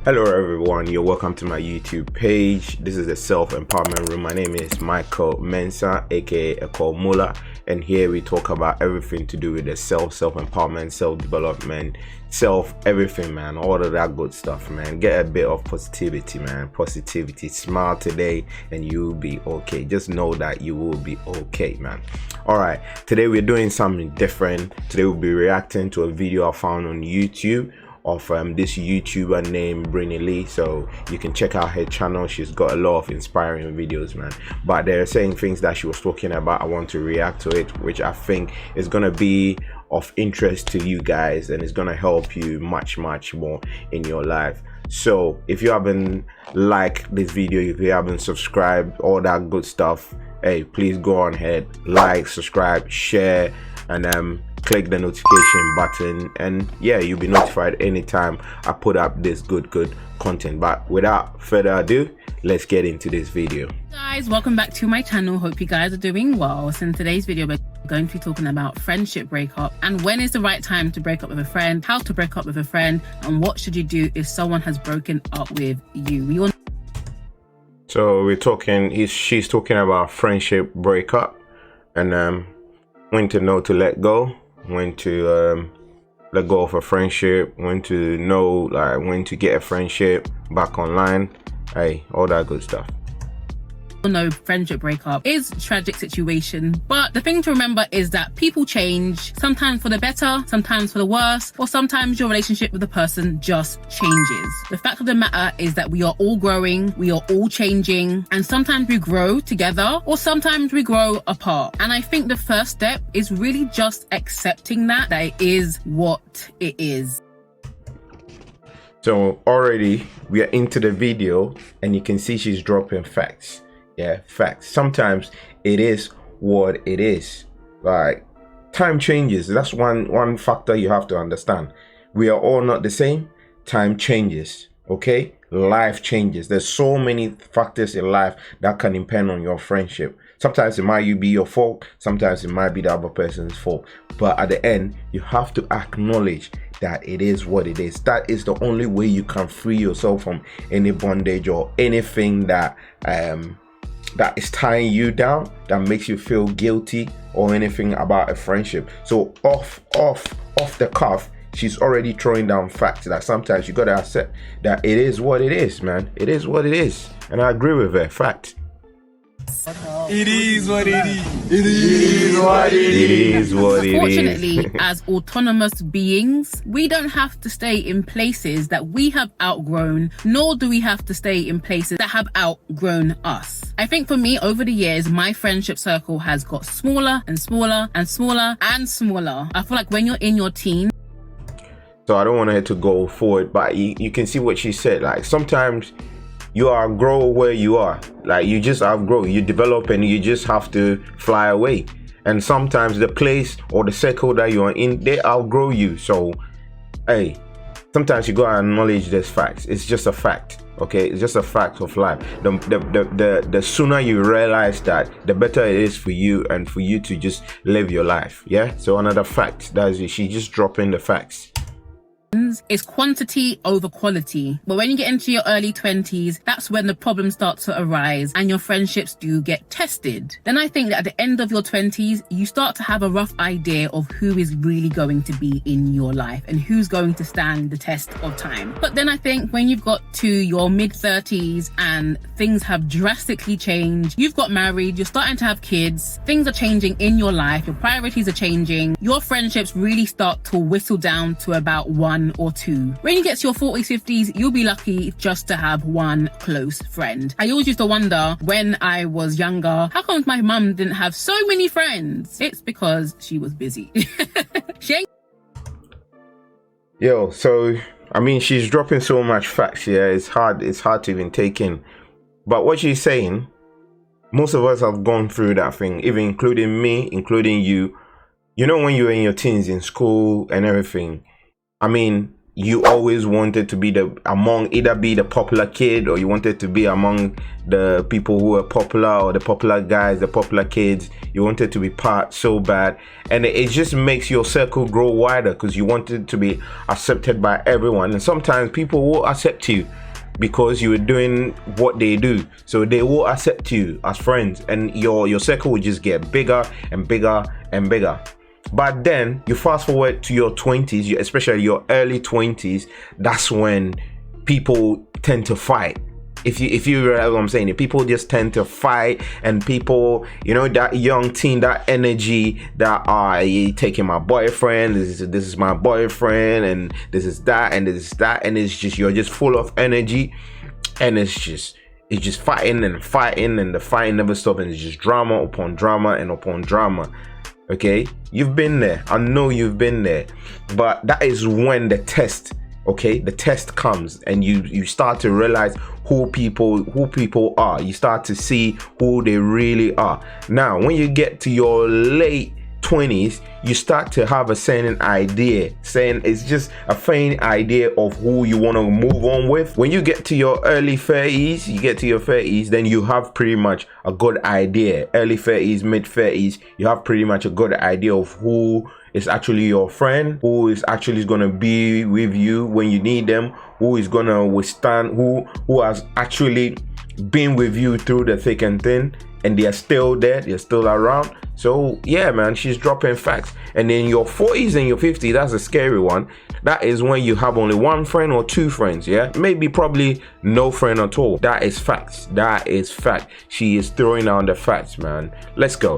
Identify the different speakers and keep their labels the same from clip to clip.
Speaker 1: Hello everyone, you're welcome to my YouTube page. This is the self-empowerment room. My name is Michael Mensah, aka Eko Mula, and here we talk about everything to do with the self-empowerment, self-development, everything, man, all of that good stuff, man. Get a bit of positivity, man. Positivity. Smile today and you'll be okay. Just know that you will be okay, man. All right, today we're doing something different. Today we'll be reacting to a video I found on YouTube of this YouTuber named BREENY. So you can check out her channel. She's got a lot of inspiring videos, man. But there are certain things that she was talking about. I want to react to it, which I think is gonna be of interest to you guys, and it's gonna help you much more in your life. So if you haven't liked this video, if you haven't subscribed, all that good stuff, hey, please go on ahead, like, subscribe, share, and click the notification button, and yeah, you'll be notified anytime I put up this good content. But without further ado, let's get into this video.
Speaker 2: Guys, welcome back to my channel. Hope you guys are doing well. So in today's video, we're going to be talking about friendship breakup and when is the right time to break up with a friend, how to break up with a friend, and what should you do if someone has broken up with you. We all
Speaker 1: So we're talking, she's talking about friendship breakup, and when to know to let go, when to let go of a friendship, when to know, like, when to get a friendship back online, hey, all that good stuff.
Speaker 2: know friendship breakup is a tragic situation, but the thing to remember is that people change, sometimes for the better, sometimes for the worse, or sometimes your relationship with the person just changes. The fact of the matter is that we are all growing, we are all changing, and sometimes we grow together or sometimes we grow apart. And I think the first step is really just accepting that it is what it is.
Speaker 1: So already we are into the video and you can see she's dropping facts. Yeah, facts. Sometimes it is what it is. Like, time changes. That's one factor you have to understand. We are all not the same. Time changes. Okay, life changes. There's so many factors in life that can depend on your friendship. Sometimes it might be your fault, sometimes it might be the other person's fault, but at the end you have to acknowledge that it is what it is. That is the only way you can free yourself from any bondage or anything that that is tying you down, that makes you feel guilty or anything about a friendship. So off the cuff, she's already throwing down facts that sometimes you gotta accept that it is what it is, man. It is what it is, and I agree with her. Fact.
Speaker 3: It is what it is.
Speaker 1: It is what it is.
Speaker 2: Unfortunately, as autonomous beings, we don't have to stay in places that we have outgrown, nor do we have to stay in places that have outgrown us. I think for me, over the years, my friendship circle has got smaller and smaller and smaller and smaller. I feel like when you're in your teens,
Speaker 1: so I don't want her to go forward, but you can see what she said. Like, sometimes you outgrow where you are. Like, you just outgrow, you develop, and you just have to fly away. And sometimes the place or the circle that you are in, they outgrow you. So hey, sometimes you gotta acknowledge this facts. It's just a fact. Okay, it's just a fact of life. The sooner you realize that, the better it is for you and for you to just live your life. Yeah, so another fact, that's it. She just dropping the facts.
Speaker 2: is quantity over quality. But when you get into your early 20s, that's when the problems start to arise and your friendships do get tested. Then I think that at the end of your 20s, you start to have a rough idea of who is really going to be in your life and who's going to stand the test of time. But then I think when you've got to your mid 30s and things have drastically changed, you've got married, you're starting to have kids, things are changing in your life, your priorities are changing, your friendships really start to whistle down to about 1 or 2. When you get to your 40s, 50s, you'll be lucky just to have one close friend. I always used to wonder when I was younger, how come my mum didn't have so many friends? It's because she was busy. She ain't.
Speaker 1: Yo, so I mean, she's dropping so much facts here. It's hard to even take in. But what she's saying, most of us have gone through that thing, even including me, including you. You know, when you were in your teens in school and everything, I mean, you always wanted to be either be the popular kid, or you wanted to be among the people who are popular, or the popular guys, the popular kids. You wanted to be part so bad, and it just makes your circle grow wider because you wanted to be accepted by everyone. And sometimes people will accept you because you were doing what they do, so they will accept you as friends, and your circle will just get bigger and bigger and bigger. But then you fast forward to your 20s, especially your early 20s, that's when people tend to fight. If you realize what I'm saying, people just tend to fight, and people, you know, that young teen, that energy that you taking my boyfriend, this is my boyfriend, and this is that, and this is that, and it's just, you're just full of energy, and it's just fighting and fighting, and the fighting never stops, and it's just drama upon drama and upon drama. Okay, you've been there. I know you've been there. But that is when the test, okay, the test comes, and you start to realize who people are. You start to see who they really are. Now, when you get to your late 20s, you start to have a certain idea, saying it's just a faint idea of who you want to move on with. When you get to your early 30s, then you have pretty much a good idea. Early 30s, mid 30s, you have pretty much a good idea of who is actually your friend, who is actually going to be with you when you need them, who is going to withstand, who has actually been with you through the thick and thin, and they're still there, they're still around. So yeah, man, she's dropping facts. And in your 40s and your 50s, that's a scary one. That is when you have only one friend or two friends, yeah? Maybe probably no friend at all. That is facts. That is fact. She is throwing down the facts, man. Let's go.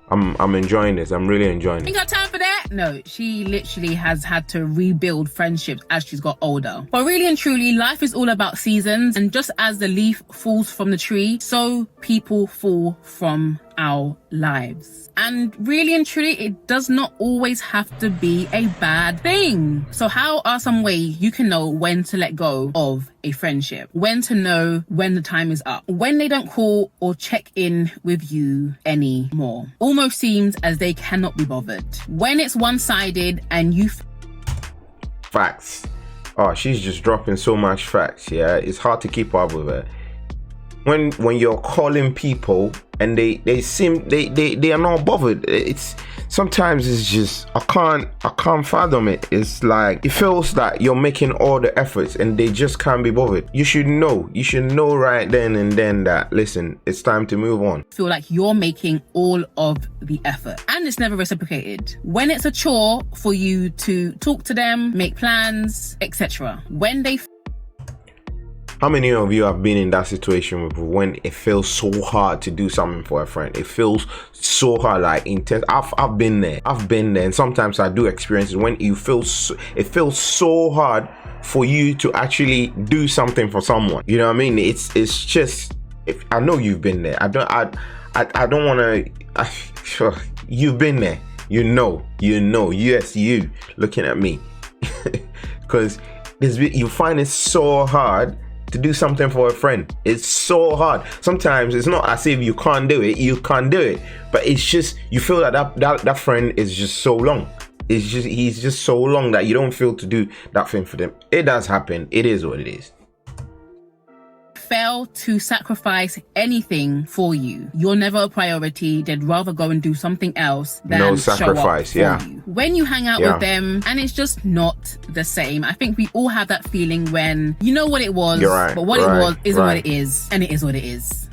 Speaker 1: I'm enjoying this. I'm really enjoying it.
Speaker 2: Ain't got time for that? No, she literally has had to rebuild friendships as she's got older. But really and truly, life is all about seasons. And just as the leaf falls from the tree, so people fall from our lives. And really and truly, it does not always have to be a bad thing. So how are some ways you can know when to let go of a friendship? When to know when the time is up? When they don't call or check in with you anymore? Almost seems as they cannot be bothered. When it's one-sided and you...
Speaker 1: Facts. Oh, she's just dropping so much facts, yeah? It's hard to keep up with her. When you're calling people and they are not bothered, sometimes it's just I can't fathom it. It's like it feels that you're making all the efforts and they just can't be bothered. You should know right then and then that, listen, it's time to move on.
Speaker 2: Feel like you're making all of the effort and it's never reciprocated. When it's a chore for you to talk to them, make plans, etc. When they...
Speaker 1: How many of you have been in that situation when it feels so hard to do something for a friend? It feels so hard, like intense. I've been there, and sometimes I do experience it when it feels so hard for you to actually do something for someone. You know what I mean? It's just, I know you've been there. I don't want to. You've been there. You know. Yes, you looking at me, because you find it so hard to do something for a friend. It's so hard. Sometimes it's not as if you can't do it. You can't do it, but it's just you feel that friend is just so long. He's just so long that you don't feel to do that thing for them. It does happen. It is what it is.
Speaker 2: Fail to sacrifice anything for you. You're never a priority. They'd rather go and do something else than
Speaker 1: no sacrifice.
Speaker 2: Show up for you. When you hang out with them and it's just not the same. I think we all have that feeling when you know what it was,
Speaker 1: right,
Speaker 2: but what it was isn't what it is, and it is what it is.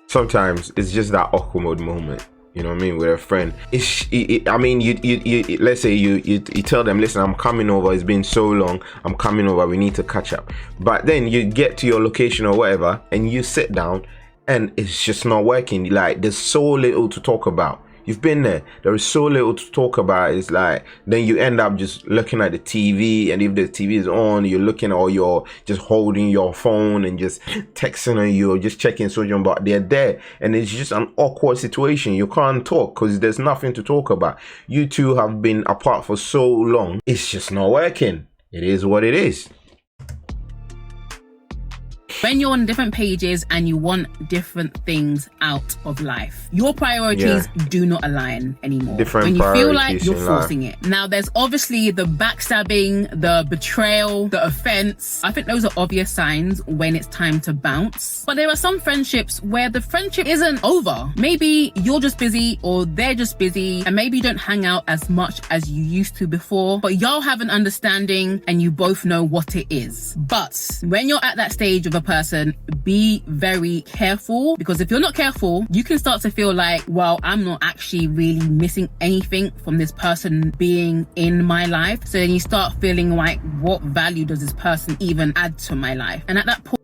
Speaker 1: Sometimes it's just that awkward moment. You know what I mean, with a friend. I mean, you let's say you tell them, listen, I'm coming over, it's been so long, I'm coming over, we need to catch up. But then you get to your location or whatever and you sit down and it's just not working. Like, there's so little to talk about. You've been there. There is so little to talk about. It's like, then you end up just looking at the TV, and if the TV is on, you're looking, or you're just holding your phone and just texting on you, or just checking social, but they're there, and it's just an awkward situation. You can't talk because there's nothing to talk about. You two have been apart for so long. It's just not working. It is what it is.
Speaker 2: When you're on different pages and you want different things out of life, your priorities do not align anymore.
Speaker 1: Different
Speaker 2: when you feel like
Speaker 1: priorities
Speaker 2: you're
Speaker 1: in
Speaker 2: forcing it. Now, there's obviously the backstabbing, the betrayal, the offense. I think those are obvious signs when it's time to bounce. But there are some friendships where the friendship isn't over. Maybe you're just busy or they're just busy, and maybe you don't hang out as much as you used to before, but y'all have an understanding and you both know what it is. But when you're at that stage of a person, be very careful, because if you're not careful, you can start to feel like, well, I'm not actually really missing anything from this person being in my life. So then you start feeling like, what value does this person even add to my life? And at that point,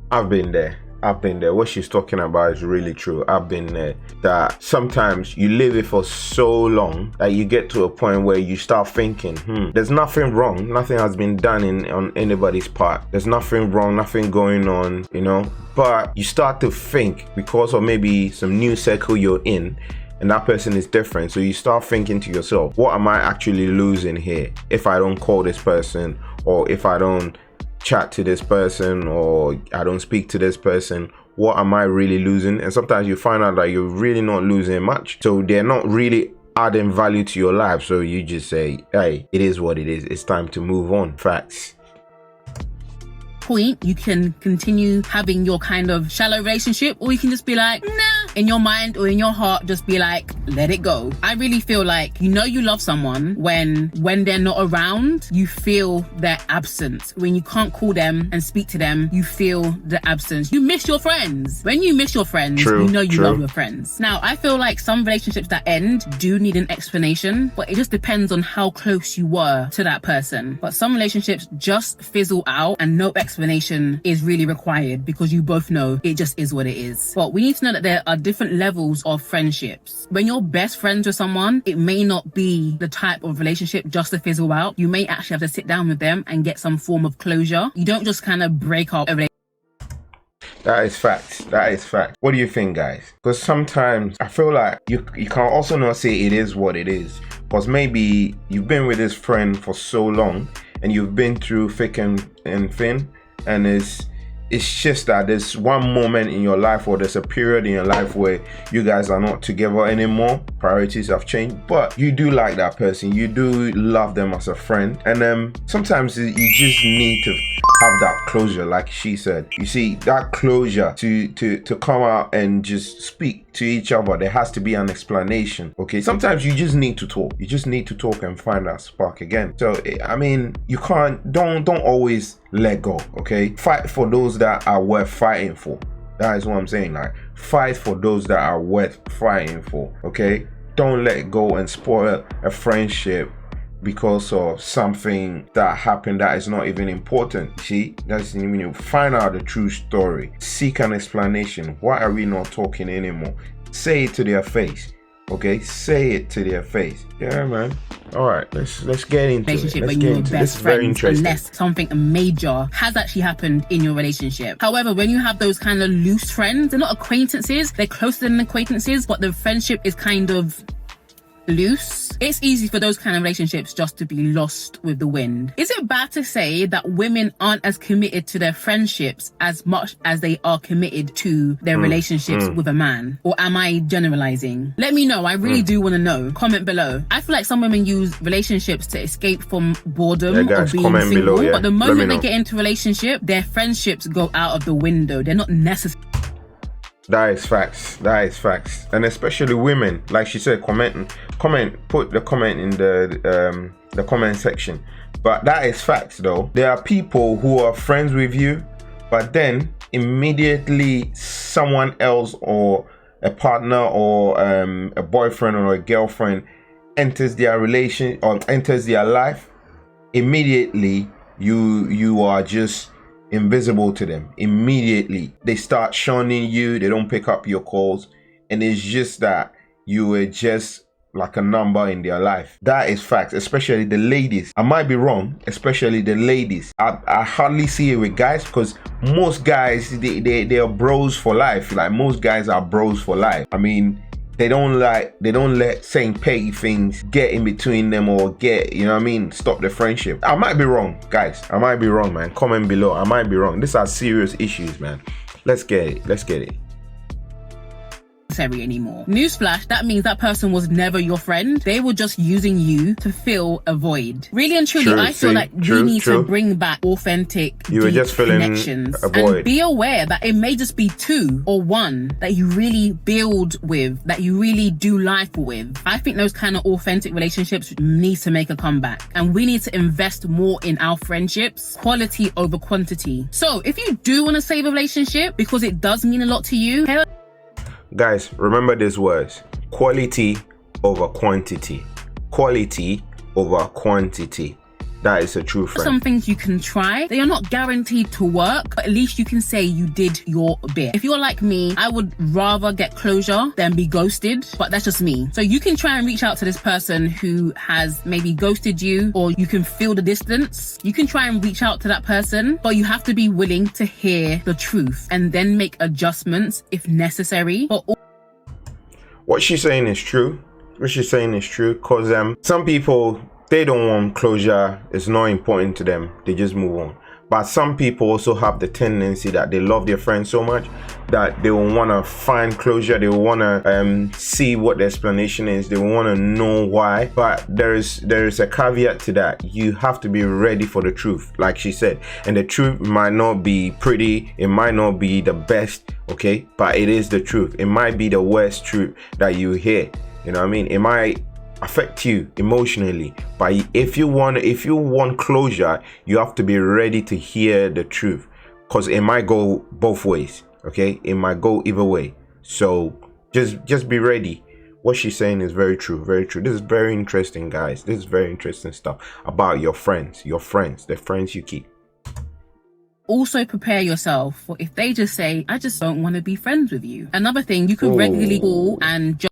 Speaker 1: I've been there. What she's talking about is really true. I've been there. That sometimes you live it for so long that you get to a point where you start thinking, there's nothing wrong. Nothing has been done on anybody's part. There's nothing wrong, nothing going on, you know. But you start to think, because of maybe some new circle you're in, and that person is different. So you start thinking to yourself, what am I actually losing here if I don't call this person, or if I don't chat to this person, or I don't speak to this person? What am I really losing? And sometimes you find out that you're really not losing much, so they're not really adding value to your life. So you just say, hey, it is what it is, it's time to move on. Facts.
Speaker 2: You can continue having your kind of shallow relationship, or you can just be like, nah, in your mind or in your heart, just be like, let it go. I really feel like, you know, you love someone when they're not around, you feel their absence. When you can't call them and speak to them, you feel the absence. You miss your friends. When you miss your friends, you know you love your friends. Now, I feel like some relationships that end do need an explanation, but it just depends on how close you were to that person. But some relationships just fizzle out and no explanation is really required, because you both know it just is what it is. But we need to know that there are different levels of friendships. When you're best friends with someone, it may not be the type of relationship just to fizzle out. You may actually have to sit down with them and get some form of closure. You don't just kind of break up a relationship.
Speaker 1: That is fact. What do you think, guys? Because sometimes I feel like you can also not say it is what it is, because maybe you've been with this friend for so long and you've been through thick and thin, and it's just that there's one moment in your life, or there's a period in your life where you guys are not together anymore. Priorities have changed, but you do like that person, you do love them as a friend, and sometimes you just need to have that closure, like she said. You see, that closure to come out and just speak to each other, there has to be an explanation. Okay, sometimes you just need to talk. You just need to talk and find that spark again. So I mean, you don't always let go. Okay, fight for those that are worth fighting for. That is what I'm saying. Like, fight for those that are worth fighting for. Okay, don't let go and spoil a friendship because of something that happened that is not even important. See, that's when you find out the true story. Seek an explanation. Why are we not talking anymore? Say it to their face. Okay, say it to their face. Yeah, man. All right, let's get into it. Let's
Speaker 2: when
Speaker 1: get
Speaker 2: you're
Speaker 1: into
Speaker 2: best
Speaker 1: this. Is very
Speaker 2: friends,
Speaker 1: interesting.
Speaker 2: unless something major has actually happened in your relationship. However, when you have those kind of loose friends, they're not acquaintances, they're closer than acquaintances, but the friendship is kind of loose, it's easy for those kind of relationships just to be lost with the wind. Is it bad to say that women aren't as committed to their friendships as much as they are committed to their relationships with a man? Or am I generalizing? Let me know. I really do want to know. Comment below. I feel like some women use relationships to escape from boredom
Speaker 1: guys,
Speaker 2: or being
Speaker 1: comment
Speaker 2: single,
Speaker 1: below,
Speaker 2: but the
Speaker 1: Let me
Speaker 2: moment they
Speaker 1: know.
Speaker 2: get into a relationship, their friendships go out of the window. They're not necessary.
Speaker 1: That is facts. And especially women, like she said, put the comment in the comment section. But that is facts though. There are people who are friends with you, but then immediately someone else, or a partner, or a boyfriend or a girlfriend enters their relation or enters their life. Immediately you are just invisible to them. Immediately they start shunning you, they don't pick up your calls, and it's just that you were just like a number in their life. That is fact. Especially the ladies, I might be wrong, especially the ladies. I hardly see it with guys, because most guys they are bros for life. Like, most guys are bros for life. I mean, they don't let saying petty things get in between them or get, you know what I mean, stop the friendship. I might be wrong, guys. I might be wrong, man. Comment below. I might be wrong. These are serious issues, man. Let's get it. Let's get it.
Speaker 2: Anymore. Newsflash, that means that person was never your friend. They were just using you to fill a void. Really and truly, I feel like we need to bring back authentic,
Speaker 1: you were just filling
Speaker 2: connections.
Speaker 1: A void.
Speaker 2: And be aware that it may just be 2 or 1 that you really build with, that you really do life with. I think those kind of authentic relationships need to make a comeback, and we need to invest more in our friendships, quality over quantity. So if you do want to save a relationship because it does mean a lot to you,
Speaker 1: guys, remember these words: quality over quantity. Quality over quantity. That is a true friend.
Speaker 2: Some things you can try. They are not guaranteed to work, but at least you can say you did your bit. If you're like me, I would rather get closure than be ghosted, but that's just me. So you can try and reach out to this person who has maybe ghosted you, or you can feel the distance. You can try and reach out to that person, but you have to be willing to hear the truth and then make adjustments if necessary. But
Speaker 1: what she's saying is true. What she's saying is true, because some people, they don't want closure. It's not important to them. They just move on. But some people also have the tendency that they love their friends so much that they will want to find closure. They will want to see what the explanation is. They will want to know why. But there is a caveat to that. You have to be ready for the truth, like she said. And the truth might not be pretty. It might not be the best, okay? But it is the truth. It might be the worst truth that you hear. You know what I mean? It might affect you emotionally, but if you want closure, you have to be ready to hear the truth, because it might go both ways. Okay, it might go either way. So just be ready. What she's saying is very true, very true. This is very interesting, guys. This is very interesting stuff about your friends, the friends you keep.
Speaker 2: also prepare yourself for if they just say, I just don't want to be friends with you. Another thing, you can regularly call and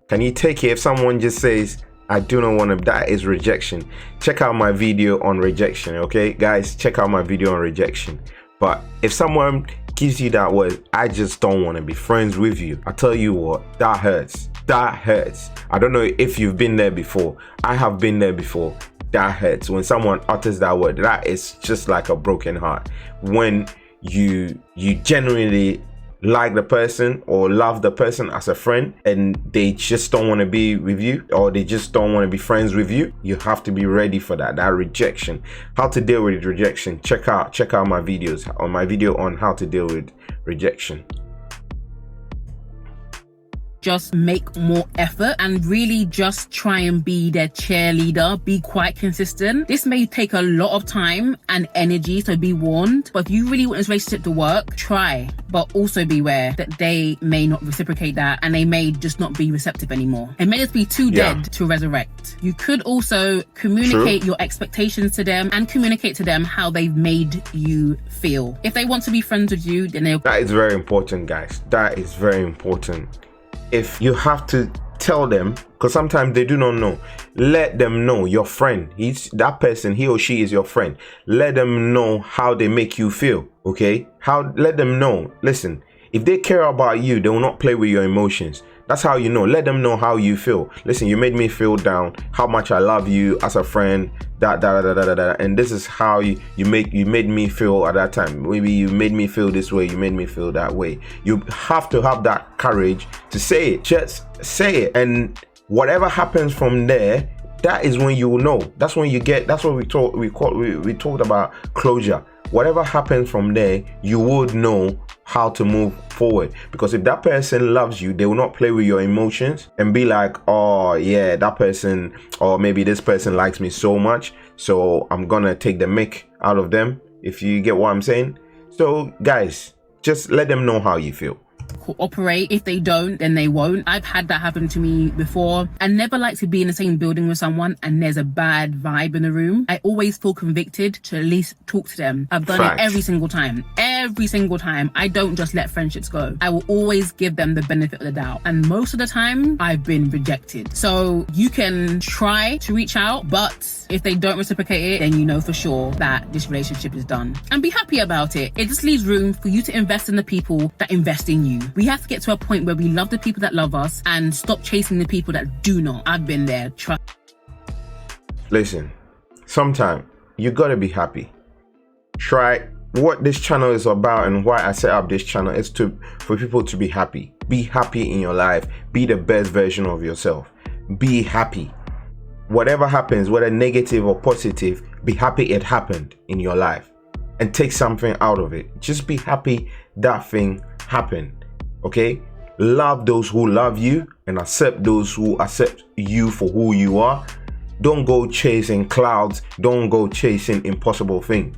Speaker 1: Can you take it if someone just says, I do not want to? That is rejection. Check out my video on rejection, okay? Guys, check out my video on rejection. But if someone gives you that word, I just don't want to be friends with you, I tell you what, that hurts. That hurts. I don't know if you've been there before. I have been there before. That hurts. When someone utters that word, that is just like a broken heart. When you genuinely like the person or love the person as a friend and they just don't want to be with you, or they just don't want to be friends with you, you have to be ready for that rejection. How to deal with rejection, check out my videos on my video on how to deal with rejection.
Speaker 2: Just make more effort and really just try and be their cheerleader. Be quite consistent. This may take a lot of time and energy, so be warned. But if you really want this relationship to work, try. But also beware that they may not reciprocate that and they may just not be receptive anymore. It may just be too dead to resurrect. You could also communicate your expectations to them and communicate to them how they've made you feel. If they want to be friends with you, then they'll... That
Speaker 1: is very important, guys. That is very important. If you have to tell them, because sometimes they do not know, let them know. Your friend, that person, he or she is your friend. Let them know how they make you feel, okay? Let them know. Listen, if they care about you, they will not play with your emotions. That's how you know. Let them know how you feel. Listen, you made me feel down, how much I love you as a friend, and this is how you made me feel at that time. Maybe you made me feel this way, you made me feel that way. You have to have that courage to say it. Just say it, and whatever happens from there, that is when you will know. That's when you get. That's what we talked about closure. Whatever happens from there, you would know how to move forward. Because if that person loves you, they will not play with your emotions and be like, oh yeah, that person, or maybe this person likes me so much, so I'm gonna take the mick out of them, if you get what I'm saying. So guys, just let them know how you feel.
Speaker 2: Cooperate. If they don't, then they won't. I've had that happen to me before. I never like to be in the same building with someone and there's a bad vibe in the room. I always feel convicted to at least talk to them. I've done it every single time. Every single time. I don't just let friendships go. I will always give them the benefit of the doubt. And most of the time, I've been rejected. So you can try to reach out, but if they don't reciprocate it, then you know for sure that this relationship is done. And be happy about it. It just leaves room for you to invest in the people that invest in you. you. We have to get to a point where we love the people that love us and stop chasing the people that do not. I've been there, trust.
Speaker 1: Listen, sometimes you gotta be happy. Try. What this channel is about and why I set up this channel is for people to be happy. Be happy in your life. Be the best version of yourself. Be happy. Whatever happens, whether negative or positive, be happy it happened in your life and take something out of it. Just be happy that thing happened. Okay? Love those who love you and accept those who accept you for who you are. Don't go chasing clouds. Don't go chasing impossible things.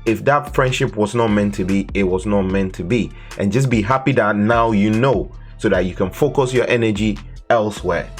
Speaker 1: If that friendship was not meant to be, it was not meant to be. And just be happy that now you know, so that you can focus your energy elsewhere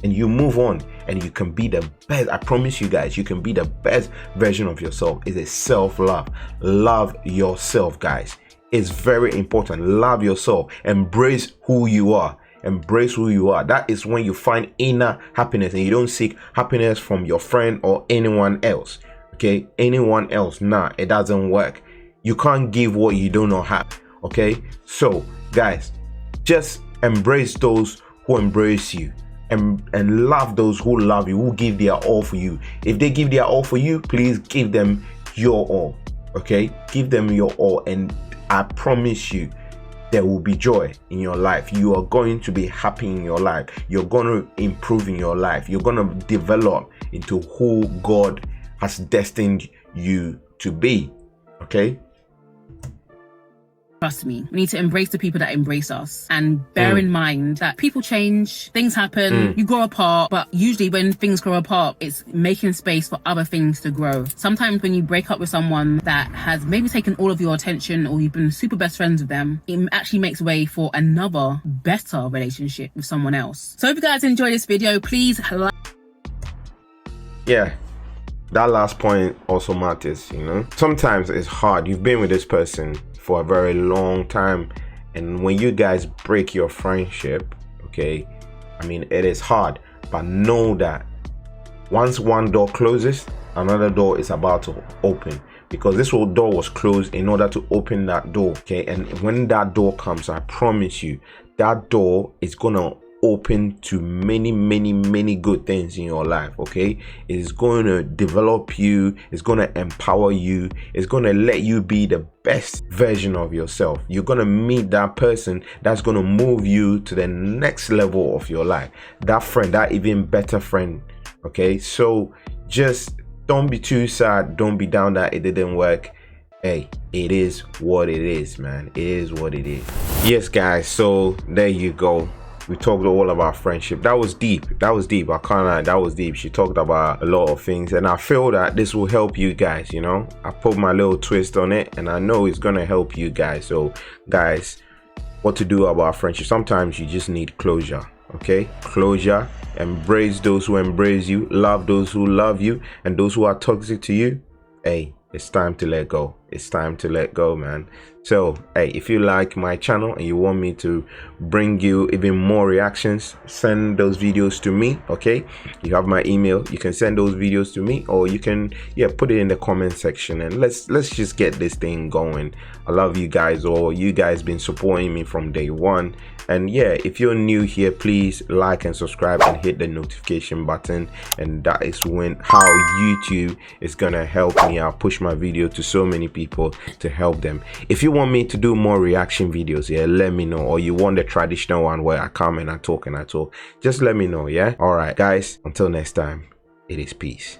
Speaker 1: and you move on and you can be the best. I promise you guys, you can be the best version of yourself. It's a self-love. Love yourself, guys. It's very important. Love yourself. Embrace who you are. Embrace who you are. That is when you find inner happiness and you don't seek happiness from your friend or anyone else. Okay, anyone else, nah, it doesn't work. You can't give what you do not have. Okay, so guys, just embrace those who embrace you and love those who love you, who give their all for you. If they give their all for you, please give them your all. Okay, give them your all, and I promise you there will be joy in your life. You are going to be happy in your life. You're going to improve in your life. You're going to develop into who God has destined you to be. Okay,
Speaker 2: Trust me, we need to embrace the people that embrace us and bear in mind that people change, things happen, you grow apart, but usually when things grow apart, it's making space for other things to grow. Sometimes when you break up with someone that has maybe taken all of your attention or you've been super best friends with them, it actually makes way for another better relationship with someone else. So if you guys enjoyed this video, please like.
Speaker 1: Yeah, that last point also matters. You know, sometimes it's hard. You've been with this person for a very long time, and when you guys break your friendship, okay, I mean, it is hard, but know that once one door closes, another door is about to open, because this whole door was closed in order to open that door. Okay, and when that door comes, I promise you that door is gonna open to many good things in your life. Okay, it's going to develop you, it's going to empower you, it's going to let you be the best version of yourself. You're going to meet that person that's going to move you to the next level of your life, that friend, that even better friend. Okay, so just don't be too sad, don't be down that it didn't work. Hey, it is what it is, man. It is what it is. Yes guys, so there you go. We talked all about friendship. That was deep. I can't lie, that was deep. She talked about a lot of things, and I feel that this will help you guys. You know, I put my little twist on it, and I know it's gonna help you guys. So guys, what to do about friendship? Sometimes you just need closure. Okay, closure. Embrace those who embrace you, love those who love you, and those who are toxic to you, hey, it's time to let go. It's time to let go, man. So hey, if you like my channel and you want me to bring you even more reactions, send those videos to me. Okay, you have my email, you can send those videos to me, or you can put it in the comment section, and let's just get this thing going. I love you guys all. You guys been supporting me from day one, and yeah, if you're new here, please like and subscribe and hit the notification button, and that is how YouTube is gonna help me out, push my video to so many people to help them. If you want me to do more reaction videos, let me know, or you want the traditional one where I come and I talk, just let me know. All right guys, until next time, it is peace.